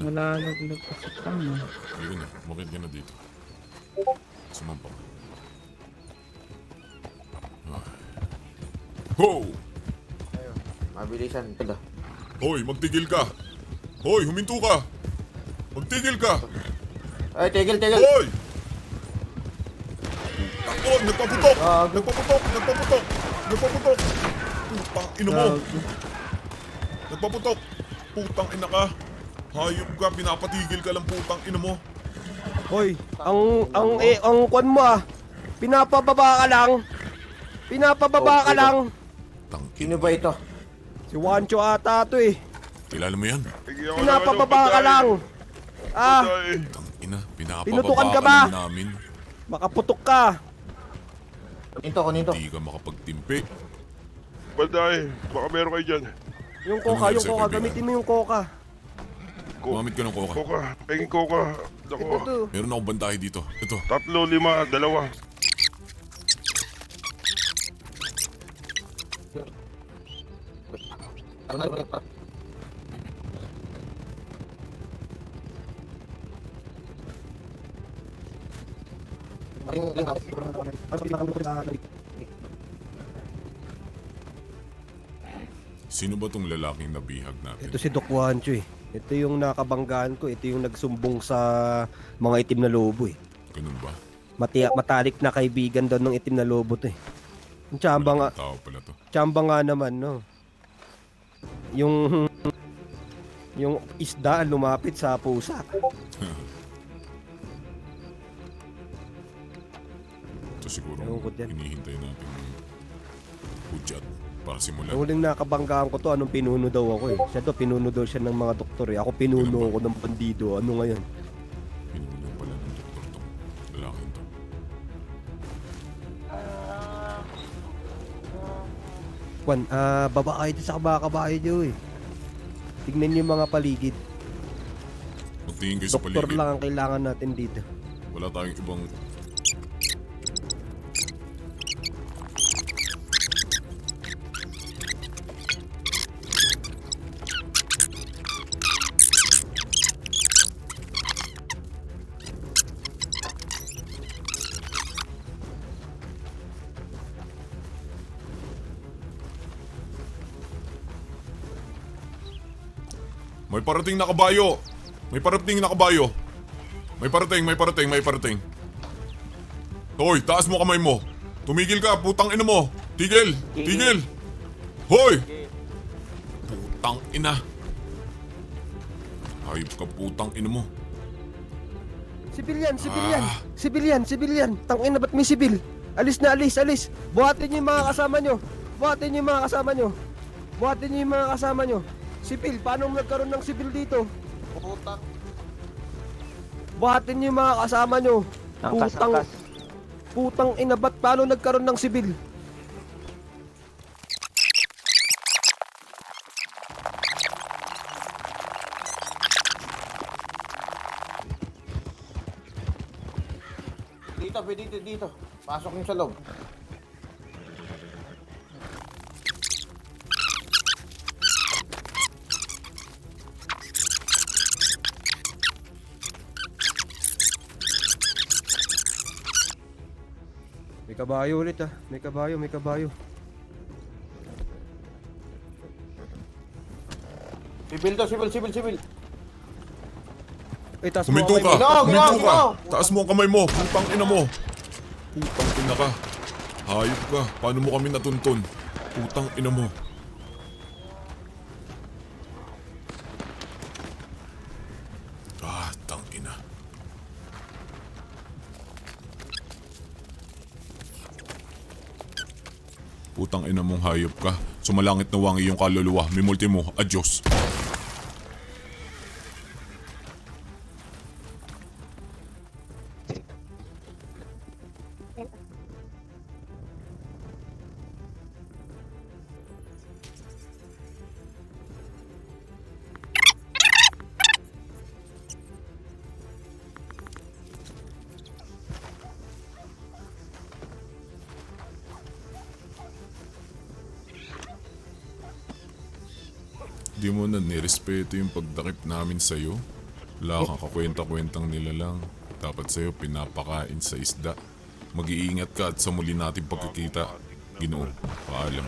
Malalaglag ka sa tama. Ayun na, umakit ka na dito. Sumampa ka. Ho! Ayun, mabilisan. Ito. Hoy, magtigil ka! Hoy, huminto ka! Magtigil ka! Ay, tigil, tigil. Hoy! Takbo! Nagpaputok! Gago. Nagpaputok! Nagpaputok! Nagpaputok! Putang ina mo! Nagpaputok! Putang ina ka! Hayop ka! Pinapatigil ka lang putang ina mo! Hoy, ang kwan mo pinapababa ka lang. Pinapababa ka Okay, lang. Tang Sino ba ito? Si Juancho ata to eh. Kilala mo yan? Pinapababa ka lang. Tang ina, pinapababa Pinutukan ka ka ba? lang namin. Makaputok ka. Kunin to. Hindi ka makapagtimpi. Banday, baka meron kayo dyan. Yung coca, Ano yan, yung sir, coca. kaibigan? Gamitin mo yung coca. Gumamit ka ng coca. Koka, pengin koka. Ito Ako, to. Meron akong bantahe dito. Ito. 3, 5, 2. Sino ba tong lalaking nabihag natin? Ito si Doc Juancho eh. Ito yung nakabanggaan ko. Ito yung nagsumbong sa mga itim na lobo eh. Ganun ba? Matalik na kaibigan daw ng itim na lobo to eh. Yung tsamba nga, Malaking tao pala to. tsamba nga naman no. Yung isda lumapit sa pusa. Ito siguro Ewan ko dyan. hinihintay natin hudyat para simulan. Ang huling nakabanggaan ko to, anong pinuno daw ako eh. Siya to, pinuno daw siya ng mga doktor eh. Ako pinuno ako ng bandido. Ano ngayon? Pinuno pala ng doktor to. Lalaking to. Kwan, babae dito sa kabakabae dito eh. Tignan niyo yung mga paligid. Magtingin kayo sa Doktor paligid. lang ang kailangan natin dito. Wala tayong ibang... May parating na kabayo! May parating na kabayo! May parating. Hoy, taas mo kamay mo! Tumigil ka, putang ina mo! Tigil! Hoy! Putang ina! Hayop ka, putang ina mo! Sibilyan. Tangina, ba't may sibil? Alis. Buhatin niyo yung mga kasama nyo. Sibil, paano nagkaroon ng sibil dito? Buhatin niyo yung mga kasama nyo. Putang ina, ba't paano nagkaroon ng sibil? Dito. Pasok yung sa loob. May kabayo ulit May kabayo. Sibil. Ay, taas mo Huminto kamay ka! mo. Ginaw! Taas mo ang kamay mo! Putang ina mo! Putang ina ka! Hayop ka! Paano mo kami natuntun? Putang ina mo! Tang ina. Putang ina mong hayop ka. Sumalangit na wangi yung kaluluwa. May multi mo. Adios. Di mo na nirespeto yung pagdakip namin sa'yo. Wala kang kakwenta-kwentang nilalang. Dapat sa'yo pinapakain sa isda. Mag-iingat ka at sa muli nating pagkikita. Ginoo, paalam.